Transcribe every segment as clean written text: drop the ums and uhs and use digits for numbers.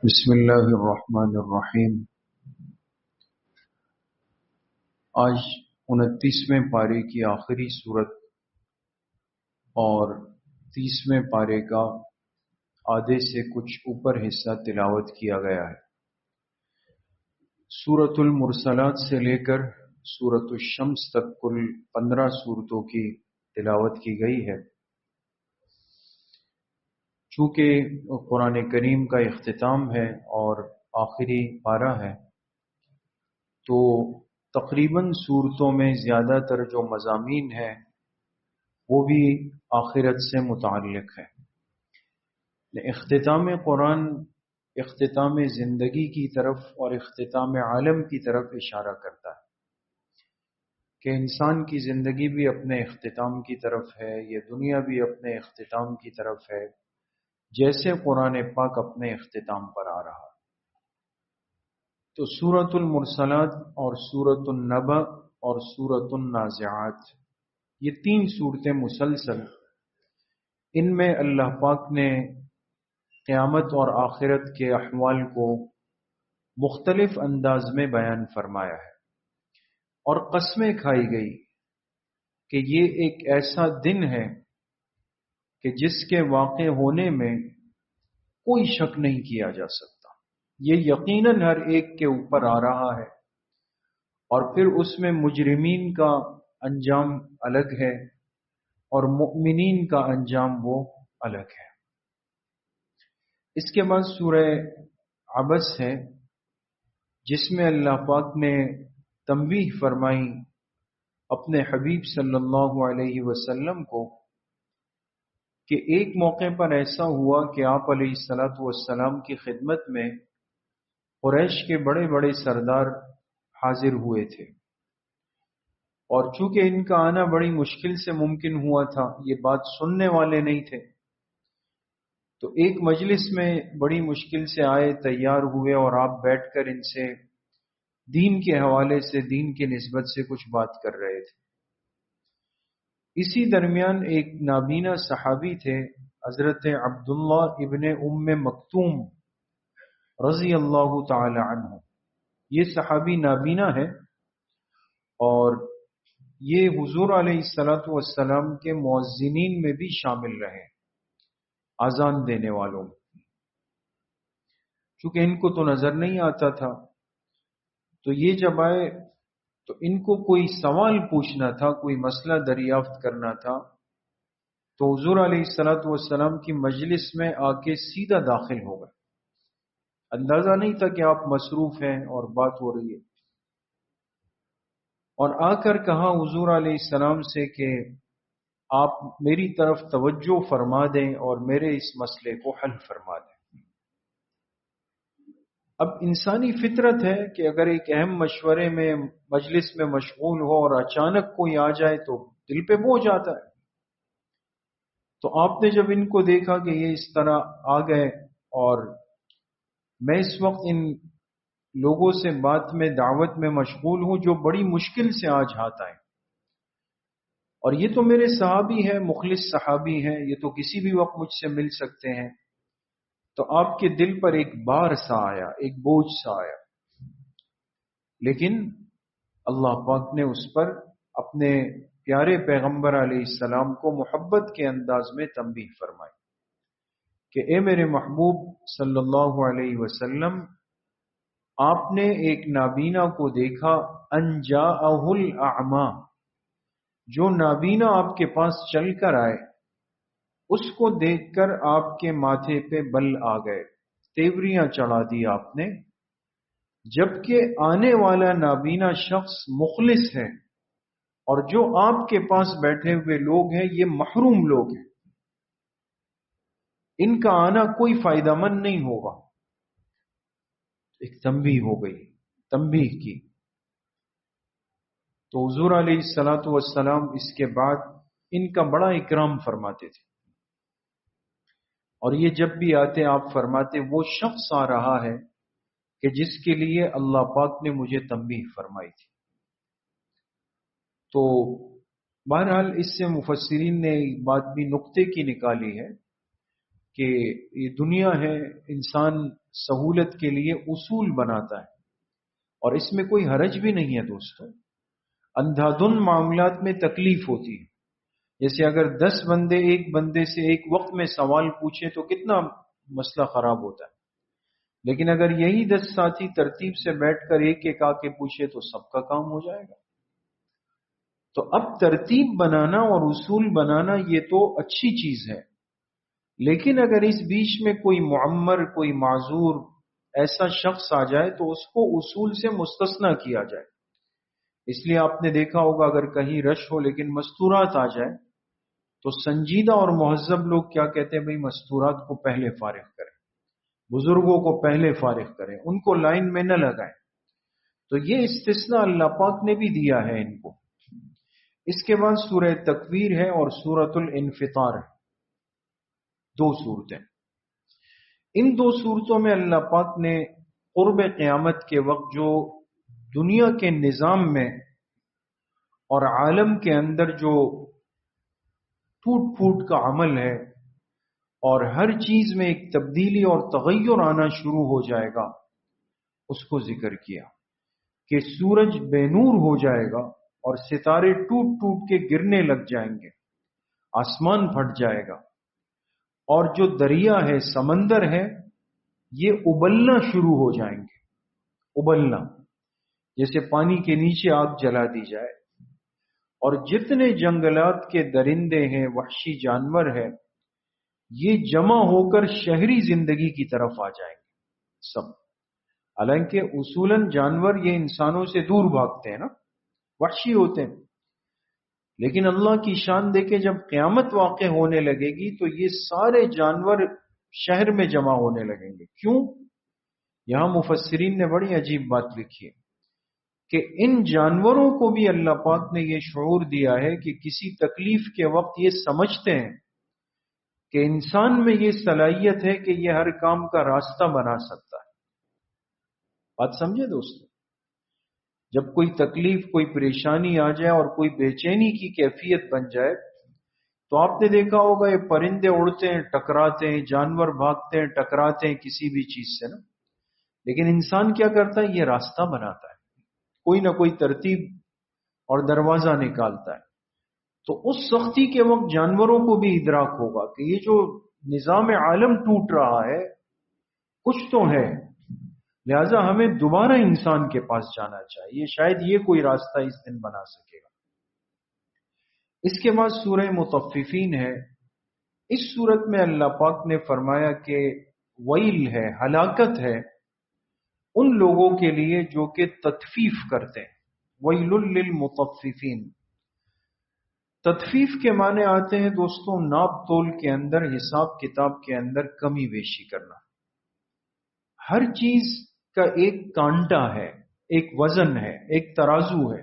بسم اللہ الرحمن الرحیم۔ آج 29ویں پارے کی آخری صورت اور 30ویں پارے کا آدھے سے کچھ اوپر حصہ تلاوت کیا گیا ہے۔ سورۃ المرسلات سے لے کر سورۃ الشمس تک کل 15 صورتوں کی تلاوت کی گئی ہے۔ چونکہ قرآن کریم کا اختتام ہے اور آخری پارہ ہے، تو تقریباً صورتوں میں زیادہ تر جو مضامین ہیں وہ بھی آخرت سے متعلق ہے۔ اختتام قرآن اختتام زندگی کی طرف اور اختتام عالم کی طرف اشارہ کرتا ہے کہ انسان کی زندگی بھی اپنے اختتام کی طرف ہے، یہ دنیا بھی اپنے اختتام کی طرف ہے، جیسے قرآن پاک اپنے اختتام پر آ رہا۔ تو سورۃ المرسلات اور سورۃ النبأ اور سورۃ النازعات، یہ 3 صورتیں مسلسل، ان میں اللہ پاک نے قیامت اور آخرت کے احوال کو مختلف انداز میں بیان فرمایا ہے، اور قسمیں کھائی گئی کہ یہ ایک ایسا دن ہے کہ جس کے واقع ہونے میں کوئی شک نہیں کیا جا سکتا، یہ یقیناً ہر ایک کے اوپر آ رہا ہے، اور پھر اس میں مجرمین کا انجام الگ ہے اور مؤمنین کا انجام وہ الگ ہے۔ اس کے بعد سورہ عبس ہے، جس میں اللہ پاک نے تنبیہ فرمائی اپنے حبیب صلی اللہ علیہ وسلم کو کہ ایک موقع پر ایسا ہوا کہ آپ علیہ الصلاۃ والسلام کی خدمت میں قریش کے بڑے بڑے سردار حاضر ہوئے تھے، اور چونکہ ان کا آنا بڑی مشکل سے ممکن ہوا تھا، یہ بات سننے والے نہیں تھے، تو ایک مجلس میں بڑی مشکل سے آئے، تیار ہوئے، اور آپ بیٹھ کر ان سے دین کے حوالے سے، دین کی نسبت سے کچھ بات کر رہے تھے۔ اسی درمیان ایک نابینا صحابی تھے، حضرت عبداللہ ابن مکتوم رضی اللہ تعالی عنہ۔ یہ صحابی نابینا ہے اور یہ حضور علیہ الصلاۃ والسلام کے مؤذنین میں بھی شامل رہے، اذان دینے والوں میں۔ چونکہ ان کو تو نظر نہیں آتا تھا، تو یہ جب آئے تو ان کو کوئی سوال پوچھنا تھا، کوئی مسئلہ دریافت کرنا تھا، تو حضور علیہ الصلاۃ والسلام کی مجلس میں آ کے سیدھا داخل ہو گئے۔ اندازہ نہیں تھا کہ آپ مصروف ہیں اور بات ہو رہی ہے، اور آ کر کہا حضور علیہ السلام سے کہ آپ میری طرف توجہ فرما دیں اور میرے اس مسئلے کو حل فرما دیں۔ اب انسانی فطرت ہے کہ اگر ایک اہم مشورے میں مجلس میں مشغول ہو اور اچانک کوئی آ جائے تو دل پہ بوجھ آتا ہے۔ تو آپ نے جب ان کو دیکھا کہ یہ اس طرح آ گئے، اور میں اس وقت ان لوگوں سے بات میں، دعوت میں مشغول ہوں جو بڑی مشکل سے آج ہاتھ آئے، اور یہ تو میرے صحابی ہیں، مخلص صحابی ہیں، یہ تو کسی بھی وقت مجھ سے مل سکتے ہیں، تو آپ کے دل پر ایک بار سا آیا، ایک بوجھ سا آیا، لیکن اللہ پاک نے اس پر اپنے پیارے پیغمبر علیہ السلام کو محبت کے انداز میں تنبیہ فرمائی کہ اے میرے محبوب صلی اللہ علیہ وسلم، آپ نے ایک نابینا کو دیکھا، ان جاءہ الاعمی، جو نابینا آپ کے پاس چل کر آئے، اس کو دیکھ کر آپ کے ماتھے پہ بل آ گئے، تیوریاں چڑھا دی آپ نے، جبکہ آنے والا نابینا شخص مخلص ہے، اور جو آپ کے پاس بیٹھے ہوئے لوگ ہیں یہ محروم لوگ ہیں، ان کا آنا کوئی فائدہ مند نہیں ہوگا۔ ایک تنبیہ ہو گئی، تنبیہ کی۔ تو حضور علیہ الصلاۃ والسلام اس کے بعد ان کا بڑا اکرام فرماتے تھے، اور یہ جب بھی آتے آپ فرماتے وہ شخص آ رہا ہے کہ جس کے لیے اللہ پاک نے مجھے تنبیہ فرمائی تھی۔ تو بہرحال اس سے مفسرین نے ایک بات بھی نقطے کی نکالی ہے کہ یہ دنیا ہے، انسان سہولت کے لیے اصول بناتا ہے، اور اس میں کوئی حرج بھی نہیں ہے دوستوں۔ اندھا دھند معاملات میں تکلیف ہوتی ہے، جیسے اگر 10 بندے ایک بندے سے ایک وقت میں سوال پوچھیں تو کتنا مسئلہ خراب ہوتا ہے، لیکن اگر یہی 10 ساتھی ترتیب سے بیٹھ کر ایک ایک آ کے پوچھے تو سب کا کام ہو جائے گا۔ تو اب ترتیب بنانا اور اصول بنانا یہ تو اچھی چیز ہے، لیکن اگر اس بیچ میں کوئی معمر، کوئی معذور ایسا شخص آ جائے تو اس کو اصول سے مستثنی کیا جائے۔ اس لیے آپ نے دیکھا ہوگا اگر کہیں رش ہو لیکن مستورات آ جائے تو سنجیدہ اور مہذب لوگ کیا کہتے ہیں، بھئی مستورات کو پہلے فارغ کریں، بزرگوں کو پہلے فارغ کریں، ان کو لائن میں نہ لگائیں۔ تو یہ استثناء اللہ پاک نے بھی دیا ہے ان کو۔ اس کے بعد سورہ تکویر ہے اور سورۃ الانفطار ہے، 2 صورتیں۔ ان 2 صورتوں میں اللہ پاک نے قرب قیامت کے وقت جو دنیا کے نظام میں اور عالم کے اندر جو ٹوٹ پھوٹ کا عمل ہے اور ہر چیز میں ایک تبدیلی اور تغیر آنا شروع ہو جائے گا، اس کو ذکر کیا کہ سورج بے نور ہو جائے گا اور ستارے ٹوٹ ٹوٹ کے گرنے لگ جائیں گے، آسمان پھٹ جائے گا، اور جو دریا ہے، سمندر ہے، یہ ابلنا شروع ہو جائیں گے۔ ابلنا جیسے پانی کے نیچے آگ جلا دی جائے، اور جتنے جنگلات کے درندے ہیں، وحشی جانور ہیں، یہ جمع ہو کر شہری زندگی کی طرف آ جائیں گے سب۔ حالانکہ اصولاً جانور یہ انسانوں سے دور بھاگتے ہیں نا، وحشی ہوتے ہیں، لیکن اللہ کی شان دیکھیں جب قیامت واقع ہونے لگے گی تو یہ سارے جانور شہر میں جمع ہونے لگیں گے۔ کیوں؟ یہاں مفسرین نے بڑی عجیب بات لکھی ہے کہ ان جانوروں کو بھی اللہ پاک نے یہ شعور دیا ہے کہ کسی تکلیف کے وقت یہ سمجھتے ہیں کہ انسان میں یہ صلاحیت ہے کہ یہ ہر کام کا راستہ بنا سکتا ہے۔ بات سمجھے دوستو؟ جب کوئی تکلیف، کوئی پریشانی آ جائے اور کوئی بے چینی کی کیفیت بن جائے تو آپ نے دیکھا ہوگا یہ پرندے اڑتے ہیں، ٹکراتے ہیں، جانور بھاگتے ہیں، ٹکراتے ہیں کسی بھی چیز سے نا، لیکن انسان کیا کرتا ہے؟ یہ راستہ بناتا ہے، کوئی نہ کوئی ترتیب اور دروازہ نکالتا ہے۔ تو اس سختی کے وقت جانوروں کو بھی ادراک ہوگا کہ یہ جو نظام عالم ٹوٹ رہا ہے کچھ تو ہے، لہذا ہمیں دوبارہ انسان کے پاس جانا چاہیے، شاید یہ کوئی راستہ اس دن بنا سکے گا۔ اس کے بعد سورہ مطففین ہے۔ اس صورت میں اللہ پاک نے فرمایا کہ ویل ہے، ہلاکت ہے ان لوگوں کے لیے جو کہ تطفیف کرتے ہیں۔ ویل للمطففین، تطفیف کے معنی آتے ہیں دوستوں ناپ تول کے اندر، حساب کتاب کے اندر کمی بیشی کرنا۔ ہر چیز کا ایک کانٹا ہے، ایک وزن ہے، ایک ترازو ہے۔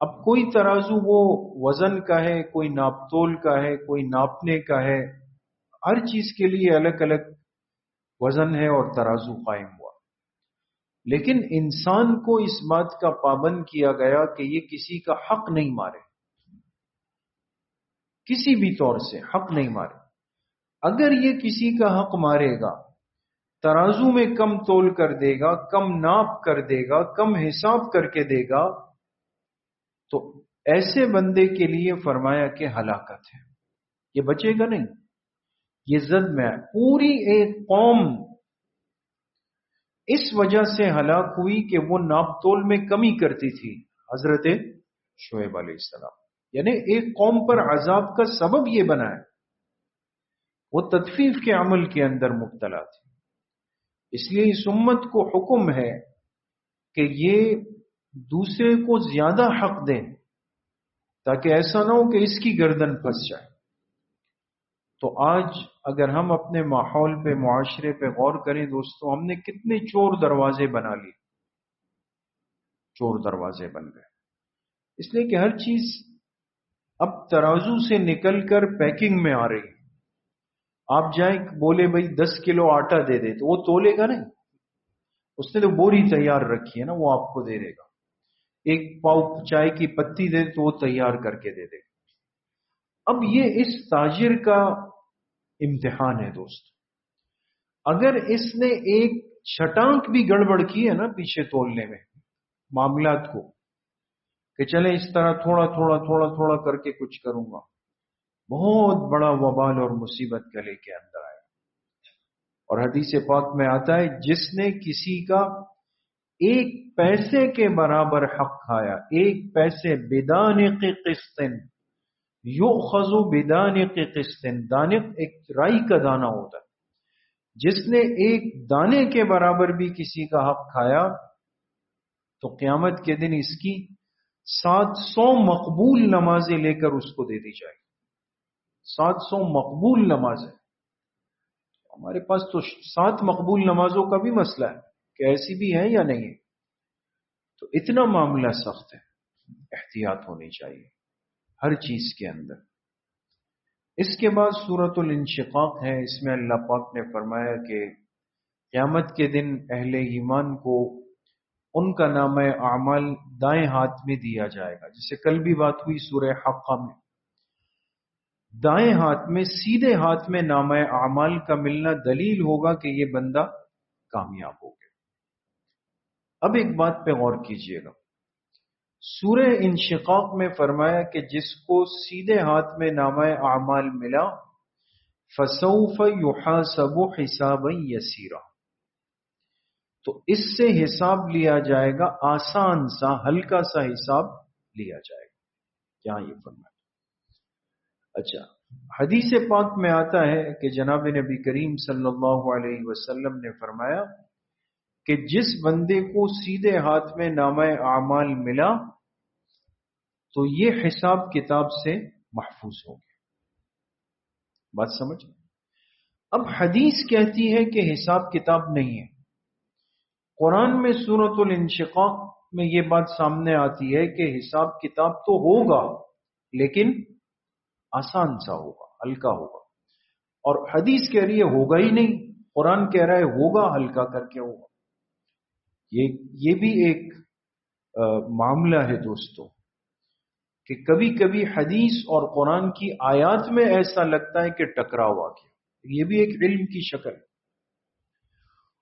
اب کوئی ترازو وہ وزن کا ہے، کوئی ناپ تول کا ہے، کوئی ناپنے کا ہے، ہر چیز کے لیے الگ الگ وزن ہے اور ترازو قائم ہوا۔ لیکن انسان کو اس بات کا پابند کیا گیا کہ یہ کسی کا حق نہیں مارے، کسی بھی طور سے حق نہیں مارے۔ اگر یہ کسی کا حق مارے گا، ترازو میں کم تول کر دے گا، کم ناپ کر دے گا، کم حساب کر کے دے گا، تو ایسے بندے کے لیے فرمایا کہ ہلاکت ہے، یہ بچے گا نہیں، یہ زد میں ہے۔ پوری ایک قوم اس وجہ سے ہلاک ہوئی کہ وہ ناپ تول میں کمی کرتی تھی، حضرت شعیب علیہ السلام، یعنی ایک قوم پر عذاب کا سبب یہ بنا ہے، وہ تطفیف کے عمل کے اندر مبتلا تھی۔ اس لیے اس امت کو حکم ہے کہ یہ دوسرے کو زیادہ حق دیں تاکہ ایسا نہ ہو کہ اس کی گردن پھنس جائے۔ تو آج اگر ہم اپنے ماحول پہ، معاشرے پہ غور کریں دوستو، ہم نے کتنے چور دروازے بنا لیے، چور دروازے بن گئے، اس لیے کہ ہر چیز اب ترازو سے نکل کر پیکنگ میں آ رہی ہے۔ آپ جائیں بولے بھائی 10 کلو آٹا دے دے تو وہ تولے گا نہیں، اس نے تو بوری تیار رکھی ہے نا، وہ آپ کو دے دے گا۔ ایک پاؤ چائے کی پتی دے تو وہ تیار کر کے دے دے گا۔ اب یہ اس تاجر کا امتحان ہے دوست۔ اگر اس نے ایک چھٹانک بھی گڑبڑ کی ہے نا پیچھے تولنے میں معاملات کو، کہ چلے اس طرح تھوڑا تھوڑا تھوڑا تھوڑا کر کے کچھ کروں گا، بہت بڑا وبال اور مصیبت گلے کے اندر آئے۔ اور حدیث پاک میں آتا ہے جس نے کسی کا ایک پیسے کے برابر حق کھایا، ایک پیسے بدانق قسط، یؤخذ بدانق قسط، دانق ایک رائی کا دانہ ہوتا ہے، جس نے ایک دانے کے برابر بھی کسی کا حق کھایا تو قیامت کے دن اس کی 700 مقبول نمازیں لے کر اس کو دے دی جائے۔ 700 مقبول نمازیں، ہمارے پاس تو 7 مقبول نمازوں کا بھی مسئلہ ہے کہ ایسی بھی ہے یا نہیں ہے، تو اتنا معاملہ سخت ہے، احتیاط ہونی چاہیے ہر چیز کے اندر۔ اس کے بعد سورۃ الانشقاق ہے، اس میں اللہ پاک نے فرمایا کہ قیامت کے دن اہل ایمان کو ان کا نامہ اعمال دائیں ہاتھ میں دیا جائے گا، جسے کل بھی بات ہوئی سورہ حقہ میں، دائیں ہاتھ میں، سیدھے ہاتھ میں نامہ اعمال کا ملنا دلیل ہوگا کہ یہ بندہ کامیاب ہو گیا۔ اب ایک بات پہ غور کیجئے گا، سورہ انشقاق میں فرمایا کہ جس کو سیدھے ہاتھ میں نامہ اعمال ملا فسوف یحاسب حسابا یسیرا، تو اس سے حساب لیا جائے گا، آسان سا ہلکا سا حساب لیا جائے گا۔ کیا یہ فرمایا؟ اچھا، حدیث پاک میں آتا ہے کہ جناب نبی کریم صلی اللہ علیہ وسلم نے فرمایا کہ جس بندے کو سیدھے ہاتھ میں نامہ اعمال ملا تو یہ حساب کتاب سے محفوظ ہو گیا۔ بات سمجھ؟ اب حدیث کہتی ہے کہ حساب کتاب نہیں ہے، قرآن میں سورۃ الانشقاق میں یہ بات سامنے آتی ہے کہ حساب کتاب تو ہوگا لیکن آسان سا ہوگا، ہلکا ہوگا، اور حدیث کہہ رہی ہے ہوگا ہی نہیں، قرآن کہہ رہا ہے ہوگا، ہلکا کر کے ہوگا۔ یہ بھی ایک معاملہ ہے دوستو کہ کبھی کبھی حدیث اور قرآن کی آیات میں ایسا لگتا ہے کہ ٹکراؤ آ گیا، یہ بھی ایک علم کی شکل ہے۔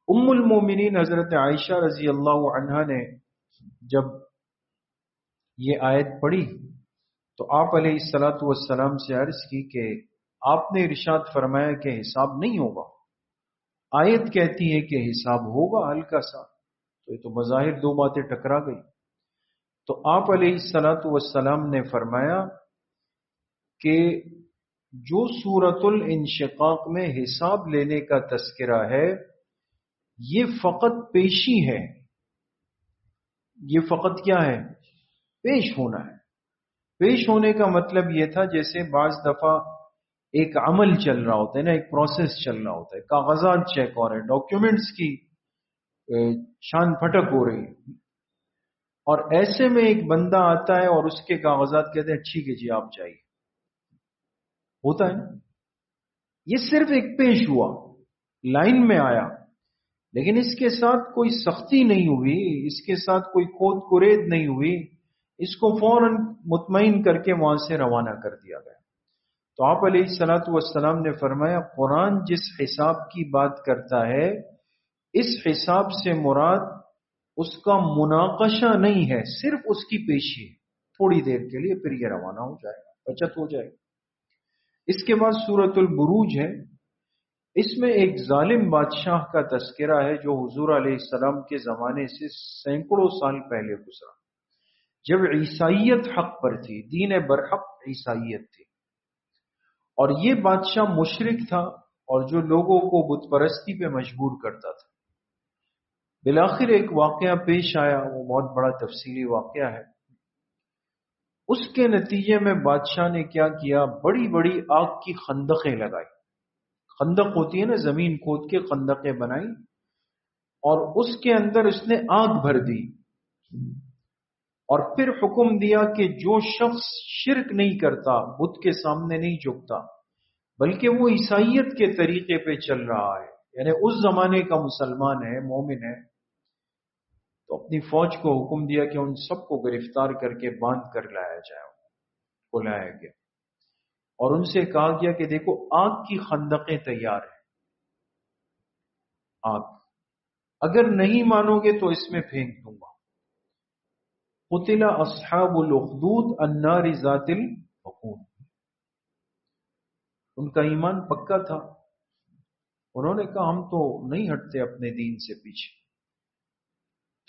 ام المومنین حضرت عائشہ رضی اللہ عنہا نے جب یہ آیت پڑھی تو آپ علیہ الصلاۃ والسلام سے عرض کی کہ آپ نے ارشاد فرمایا کہ حساب نہیں ہوگا، آیت کہتی ہے کہ حساب ہوگا ہلکا سا، تو یہ تو بظاہر دو باتیں ٹکرا گئی۔ تو آپ علیہ الصلاۃ والسلام نے فرمایا کہ جو سورۃ الانشقاق میں حساب لینے کا تذکرہ ہے یہ فقط پیشی ہے، یہ فقط کیا ہے؟ پیش ہونا ہے۔ پیش ہونے کا مطلب یہ تھا جیسے بعض دفعہ ایک عمل چل رہا ہوتا ہے نا، ایک پروسیس چل رہا ہوتا ہے، کاغذات چیک ہو رہے ہیں، ڈاکیومنٹس کی چھان پھٹک ہو رہی ہے، اور ایسے میں ایک بندہ آتا ہے اور اس کے کاغذات کہتے ہیں ٹھیک ہے جی آپ جائیے، ہوتا ہے نا۔ یہ صرف ایک پیش ہوا، لائن میں آیا، لیکن اس کے ساتھ کوئی سختی نہیں ہوئی، اس کے ساتھ کوئی کھود کرید نہیں ہوئی، اس کو فوراً مطمئن کر کے وہاں سے روانہ کر دیا گیا۔ تو آپ علیہ الصلاۃ والسلام نے فرمایا قرآن جس حساب کی بات کرتا ہے اس حساب سے مراد اس کا مناقشہ نہیں ہے، صرف اس کی پیشی ہے تھوڑی دیر کے لیے، پھر یہ روانہ ہو جائے گا، بچت ہو جائے گی۔ اس کے بعد سورۃ البروج ہے، اس میں ایک ظالم بادشاہ کا تذکرہ ہے جو حضور علیہ السلام کے زمانے سے سینکڑوں سال پہلے گزرا، جب عیسائیت حق پر تھی، دین برحق عیسائیت تھی، اور یہ بادشاہ مشرک تھا اور جو لوگوں کو بت پرستی پہ مجبور کرتا تھا۔ بالآخر ایک واقعہ پیش آیا، وہ بہت بڑا تفصیلی واقعہ ہے۔ اس کے نتیجے میں بادشاہ نے کیا کیا، بڑی بڑی آگ کی خندقیں لگائی، خندق ہوتی ہے نا، زمین کھود کے خندقیں بنائی، اور اس کے اندر اس نے آگ بھر دی، اور پھر حکم دیا کہ جو شخص شرک نہیں کرتا، بت کے سامنے نہیں جھکتا، بلکہ وہ عیسائیت کے طریقے پہ چل رہا ہے، یعنی اس زمانے کا مسلمان ہے، مومن ہے، تو اپنی فوج کو حکم دیا کہ ان سب کو گرفتار کر کے باندھ کر لایا جائے، کو لایا گیا، اور ان سے کہا گیا کہ دیکھو آگ کی خندقیں تیار ہیں، آگ، اگر نہیں مانو گے تو اس میں پھینک دوں گا۔ قتل اصحاب الاخدود النار ذات الوقود، ان کا ایمان پکا تھا، انہوں نے کہا ہم تو نہیں ہٹتے اپنے دین سے پیچھے۔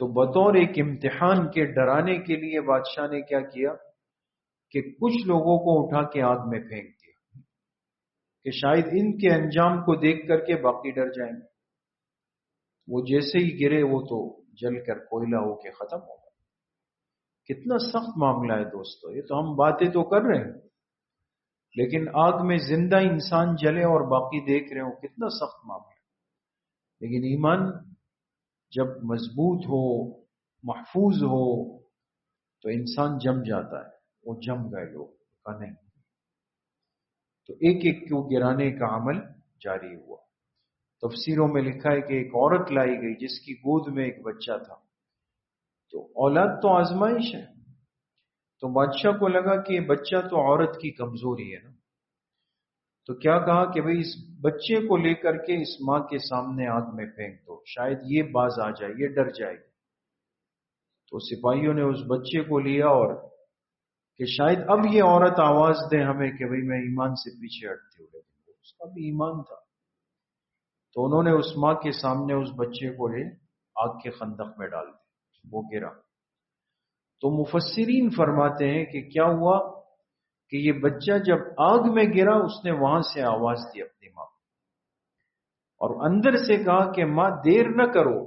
تو بطور ایک امتحان کے ڈرانے کے لیے بادشاہ نے کیا کیا کہ کچھ لوگوں کو اٹھا کے آگ میں پھینک دیا کہ شاید ان کے انجام کو دیکھ کر کے باقی ڈر جائیں گے۔ وہ جیسے ہی گرے وہ تو جل کر کوئلہ ہو کے ختم ہو گئے۔ کتنا سخت معاملہ ہے دوستو، یہ تو ہم باتیں تو کر رہے ہیں لیکن آگ میں زندہ انسان جلے اور باقی دیکھ رہے ہو، کتنا سخت معاملہ ہے۔ لیکن ایمان جب مضبوط ہو، محفوظ ہو، تو انسان جم جاتا ہے۔ وہ جم گئے لوگ کا نہیں، تو ایک ایک کو گرانے کا عمل جاری ہوا۔ تفسیروں میں لکھا ہے کہ ایک عورت لائی گئی جس کی گود میں ایک بچہ تھا۔ تو اولاد تو آزمائش ہے، تو بادشاہ کو لگا کہ یہ بچہ تو عورت کی کمزوری ہے نا، تو کیا کہا کہ بھئی اس بچے کو لے کر کے اس ماں کے سامنے آگ میں پھینک دو، شاید یہ باز آ جائے، یہ ڈر جائے گی۔ تو سپاہیوں نے اس بچے کو لیا اور کہ شاید اب یہ عورت آواز دے ہمیں کہ بھئی میں ایمان سے پیچھے ہٹتی ہوں، لیکن اس کا بھی ایمان تھا۔ تو انہوں نے اس ماں کے سامنے اس بچے کو لے آگ کے خندق میں ڈال دیا، وہ گرا۔ تو مفسرین فرماتے ہیں کہ کیا ہوا کہ یہ بچہ جب آگ میں گرا اس نے وہاں سے آواز دی اپنی ماں اور اندر سے کہا کہ ماں دیر نہ کرو،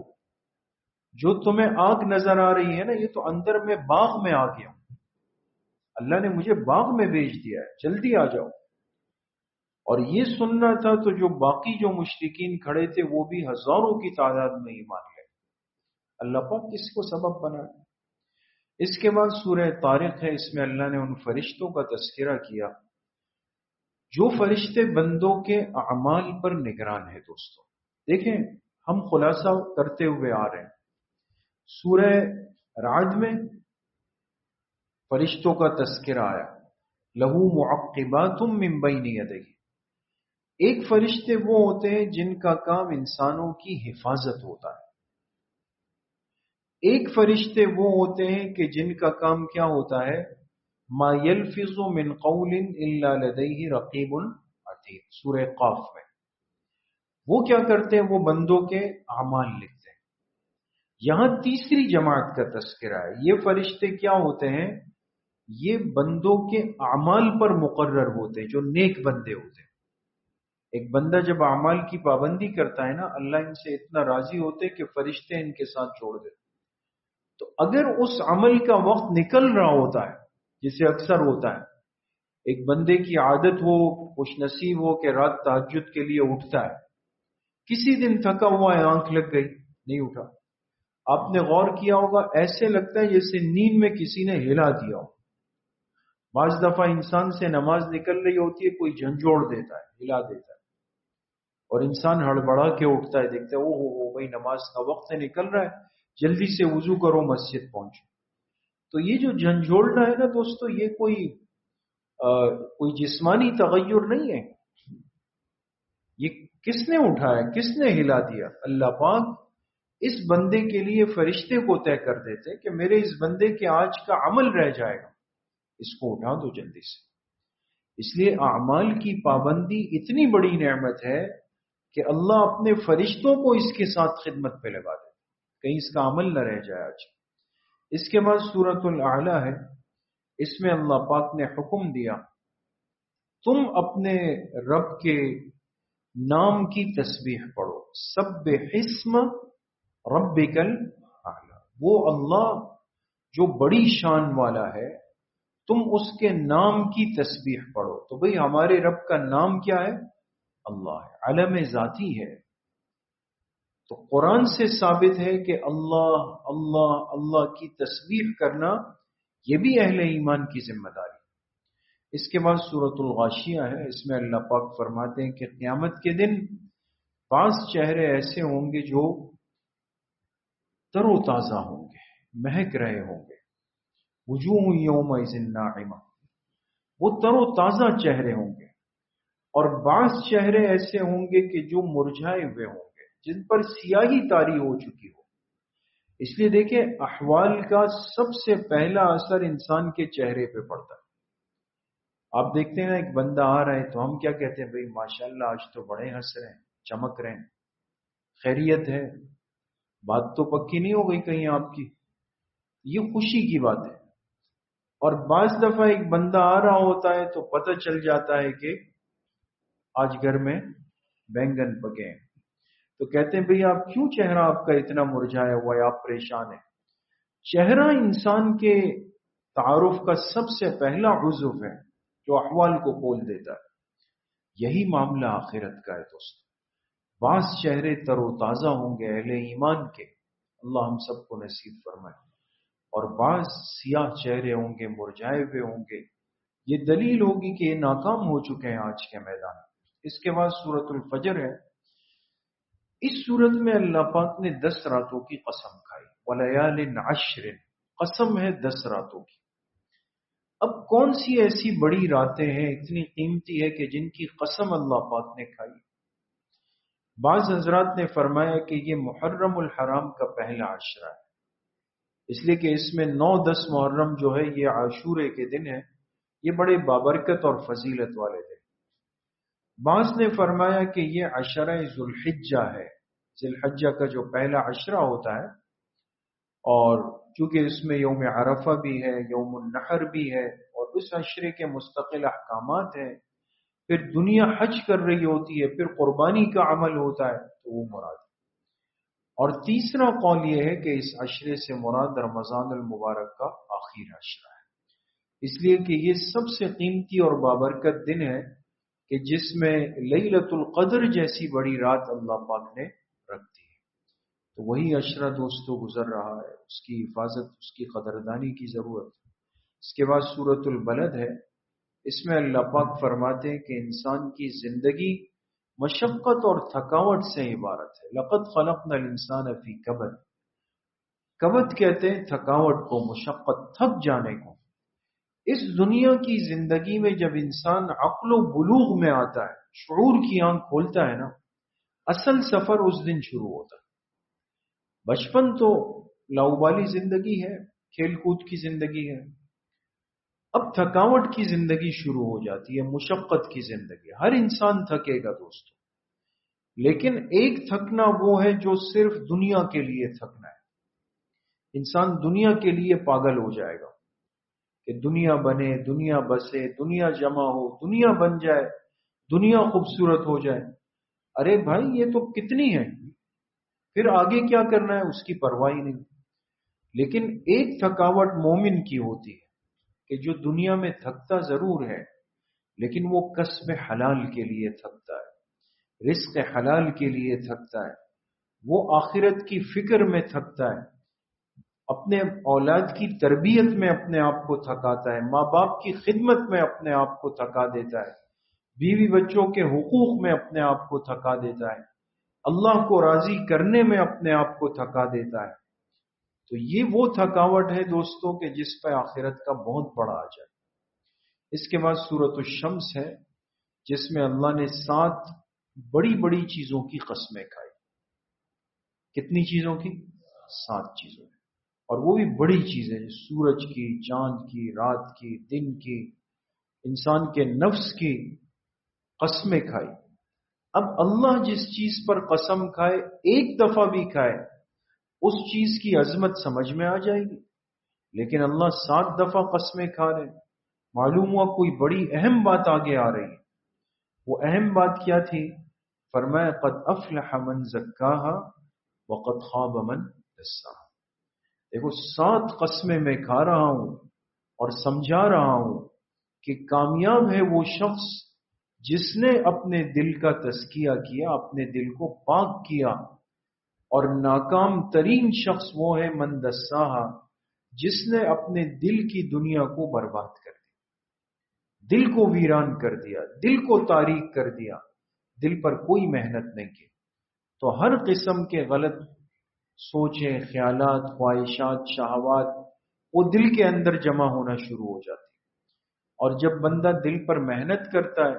جو تمہیں آگ نظر آ رہی ہے نا یہ تو اندر میں باغ میں آ گیا ہوں، اللہ نے مجھے باغ میں بھیج دیا ہے، جلدی آ جاؤ۔ اور یہ سننا تھا تو جو باقی جو مشرکین کھڑے تھے وہ بھی ہزاروں کی تعداد میں ایمان لے۔ اللہ پاک کس کو سبب بنا۔ اس کے بعد سورہ طارق ہے، اس میں اللہ نے ان فرشتوں کا تذکرہ کیا جو فرشتے بندوں کے اعمال پر نگران ہیں۔ دوستوں دیکھیں، ہم خلاصہ کرتے ہوئے آ رہے ہیں۔ سورہ رعد میں فرشتوں کا تذکرہ آیا، لہو معقبات من بین یدیہ، ایک فرشتے وہ ہوتے ہیں جن کا کام انسانوں کی حفاظت ہوتا ہے، ایک فرشتے وہ ہوتے ہیں کہ جن کا کام کیا ہوتا ہے، ما یلفظ من قول الا لدیہ رقیب عتید، سورہ قاف میں وہ کیا کرتے ہیں، وہ بندوں کے اعمال لکھتے ہیں۔ یہاں تیسری جماعت کا تذکرہ ہے، یہ فرشتے کیا ہوتے ہیں، یہ بندوں کے اعمال پر مقرر ہوتے ہیں، جو نیک بندے ہوتے ہیں۔ ایک بندہ جب اعمال کی پابندی کرتا ہے نا، اللہ ان سے اتنا راضی ہوتے کہ فرشتے ان کے ساتھ چھوڑ دیتے۔ تو اگر اس عمل کا وقت نکل رہا ہوتا ہے، جسے اکثر ہوتا ہے، ایک بندے کی عادت ہو، خوش نصیب ہو کہ رات تہجد کے لیے اٹھتا ہے، کسی دن تھکا ہوا ہے، آنکھ لگ گئی نہیں اٹھا، آپ نے غور کیا ہوگا ایسے لگتا ہے جیسے نیند میں کسی نے ہلا دیا ہو۔ بعض دفعہ انسان سے نماز نکل رہی ہوتی ہے، کوئی جھنجھوڑ دیتا ہے، ہلا دیتا ہے، اور انسان ہڑبڑا کے اٹھتا ہے، دیکھتا ہے او بھائی نماز کا وقت نکل رہا ہے، جلدی سے وضو کرو مسجد پہنچو۔ تو یہ جو جھنجھوڑنا ہے نا دوستو، یہ کوئی جسمانی تغیر نہیں ہے، یہ کس نے اٹھایا، کس نے ہلا دیا؟ اللہ پاک اس بندے کے لیے فرشتے کو طے کر دیتے کہ میرے اس بندے کے آج کا عمل رہ جائے گا، اس کو اٹھا دو جلدی سے۔ اس لیے اعمال کی پابندی اتنی بڑی نعمت ہے کہ اللہ اپنے فرشتوں کو اس کے ساتھ خدمت پہ لگا دے، کہیں اس کا عمل نہ رہ جائے آج۔ اس کے بعد سورۃ الاعلی ہے، اس میں اللہ پاک نے حکم دیا تم اپنے رب کے نام کی تسبیح پڑھو، سبح اسم ربک الاعلی، وہ اللہ جو بڑی شان والا ہے، تم اس کے نام کی تسبیح پڑھو۔ تو بھئی ہمارے رب کا نام کیا ہے؟ اللہ ہے، علم ذاتی ہے۔ تو قرآن سے ثابت ہے کہ اللہ اللہ اللہ کی تسبیح کرنا یہ بھی اہل ایمان کی ذمہ داری۔ اس کے بعد سورۃ الغاشیہ ہے، اس میں اللہ پاک فرماتے ہیں کہ قیامت کے دن 5 چہرے ایسے ہوں گے جو تر و تازہ ہوں گے، مہک رہے ہوں گے، وجوہ یومئذ ناعمہ، وہ تر و تازہ چہرے ہوں گے، اور بعض چہرے ایسے ہوں گے کہ جو مرجھائے ہوئے ہوں گے، جن پر سیاہی طاری ہو چکی ہو. اس لیے دیکھیں احوال کا سب سے پہلا اثر انسان کے چہرے پہ پڑتا ہے. آپ دیکھتے ہیں ایک بندہ آ رہا ہے تو ہم کیا کہتے ہیں؟ بھئی ماشاءاللہ آج تو بڑے ہنس رہے ہیں، چمک رہے ہیں، خیریت ہے، بات تو پکی نہیں ہو گئی کہیں آپ کی. یہ خوشی کی بات ہے. اور بعض دفعہ ایک بندہ آ رہا ہوتا ہے تو پتہ چل جاتا ہے کہ آج گھر میں بینگن پکے ہیں. تو کہتے ہیں بھئی آپ کیوں چہرہ آپ کا اتنا مرجھایا ہوا ہے، آپ پریشان ہیں؟ چہرہ انسان کے تعارف کا سب سے پہلا عضو ہے جو احوال کو کھول دیتا ہے. یہی معاملہ آخرت کا ہے دوست. بعض چہرے تر و تازہ ہوں گے اہل ایمان کے، اللہ ہم سب کو نصیب فرمائے، اور بعض سیاہ چہرے ہوں گے، مرجھائے ہوئے ہوں گے. یہ دلیل ہوگی کہ یہ ناکام ہو چکے ہیں آج کے میدان. اس کے بعد سورۃ الفجر ہے. اس سورت میں اللہ پاک نے 10 راتوں کی قسم کھائی. وَلَيَالٍ عَشْرٍ، قسم ہے 10 راتوں کی. اب کون سی ایسی بڑی راتیں ہیں اتنی قیمتی ہے کہ جن کی قسم اللہ پاک نے کھائی؟ بعض حضرات نے فرمایا کہ یہ محرم الحرام کا پہلا عشرہ ہے، اس لیے کہ اس میں 9-10 محرم جو ہے یہ عاشورے کے دن ہے. یہ بڑے بابرکت اور فضیلت والے دن. بعض نے فرمایا کہ یہ عشرہ ذو الحجہ ہے، ذی الحجہ کا جو پہلا عشرہ ہوتا ہے. اور چونکہ اس میں یوم عرفہ بھی ہے، یوم النحر بھی ہے، اور اس عشرے کے مستقل احکامات ہیں. پھر دنیا حج کر رہی ہوتی ہے، پھر قربانی کا عمل ہوتا ہے، تو وہ مراد ہے. اور تیسرا قول یہ ہے کہ اس عشرے سے مراد رمضان المبارک کا آخری عشرہ ہے، اس لیے کہ یہ سب سے قیمتی اور بابرکت دن ہے کہ جس میں لیلۃ القدر جیسی بڑی رات اللہ پاک نے رکھ دی ہے. تو وہی عشرہ دوستو گزر رہا ہے، اس کی حفاظت، اس کی قدردانی کی ضرورت ہے. اس کے بعد سورۃ البلد ہے. اس میں اللہ پاک فرماتے ہیں کہ انسان کی زندگی مشقت اور تھکاوٹ سے عبارت ہے. لقد خلقنا الانسان فی کبد. کبد کہتے ہیں تھکاوٹ کو، مشقت، تھک جانے کو. اس دنیا کی زندگی میں جب انسان عقل و بلوغ میں آتا ہے، شعور کی آنکھ کھولتا ہے نا، اصل سفر اس دن شروع ہوتا ہے. بچپن تو لاؤبالی زندگی ہے، کھیل کود کی زندگی ہے. اب تھکاوٹ کی زندگی شروع ہو جاتی ہے، مشقت کی زندگی. ہر انسان تھکے گا دوستو، لیکن ایک تھکنا وہ ہے جو صرف دنیا کے لیے تھکنا ہے. انسان دنیا کے لیے پاگل ہو جائے گا کہ دنیا بنے، دنیا بسے، دنیا جمع ہو، دنیا بن جائے، دنیا خوبصورت ہو جائے. ارے بھائی یہ تو کتنی ہے، پھر آگے کیا کرنا ہے اس کی پرواہ ہی نہیں. لیکن ایک تھکاوٹ مومن کی ہوتی ہے کہ جو دنیا میں تھکتا ضرور ہے لیکن وہ کسب حلال کے لیے تھکتا ہے، رزق حلال کے لیے تھکتا ہے، وہ آخرت کی فکر میں تھکتا ہے، اپنے اولاد کی تربیت میں اپنے آپ کو تھکاتا ہے، ماں باپ کی خدمت میں اپنے آپ کو تھکا دیتا ہے، بیوی بچوں کے حقوق میں اپنے آپ کو تھکا دیتا ہے، اللہ کو راضی کرنے میں اپنے آپ کو تھکا دیتا ہے. تو یہ وہ تھکاوٹ ہے دوستوں کہ جس پہ آخرت کا بہت بڑا آ جائے. اس کے بعد سورۃ الشمس ہے جس میں اللہ نے 7 بڑی بڑی چیزوں کی قسمیں کھائی. کتنی چیزوں کی؟ 7 چیزوں کی. اور وہ بھی بڑی چیزیں، سورج کی، چاند کی، رات کی، دن کی، انسان کے نفس کی قسمیں کھائی. اب اللہ جس چیز پر قسم کھائے، ایک دفعہ بھی کھائے، اس چیز کی عظمت سمجھ میں آ جائے گی. لیکن اللہ 7 دفعہ قسمیں کھا رہے، معلوم ہوا کوئی بڑی اہم بات آگے آ رہی ہے. وہ اہم بات کیا تھی؟ فرمایا قد افلح من زکاہا وقد خاب من دساہا. دیکھو 7 قسمیں میں کھا رہا ہوں اور سمجھا رہا ہوں کہ کامیاب ہے وہ شخص جس نے اپنے دل کا تزکیہ کیا، اپنے دل کو پاک کیا. اور ناکام ترین شخص وہ ہے من دساہا، جس نے اپنے دل کی دنیا کو برباد کر دیا، دل کو ویران کر دیا، دل کو تاریک کر دیا، دل پر کوئی محنت نہیں کی. تو ہر قسم کے غلط سوچیں، خیالات، خواہشات، شہوات وہ دل کے اندر جمع ہونا شروع ہو جاتی. اور جب بندہ دل پر محنت کرتا ہے،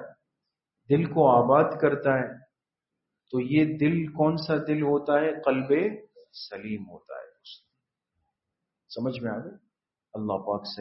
دل کو آباد کرتا ہے، تو یہ دل کون سا دل ہوتا ہے؟ قلب سلیم ہوتا ہے. سمجھ میں آ گئی؟ اللہ پاک سے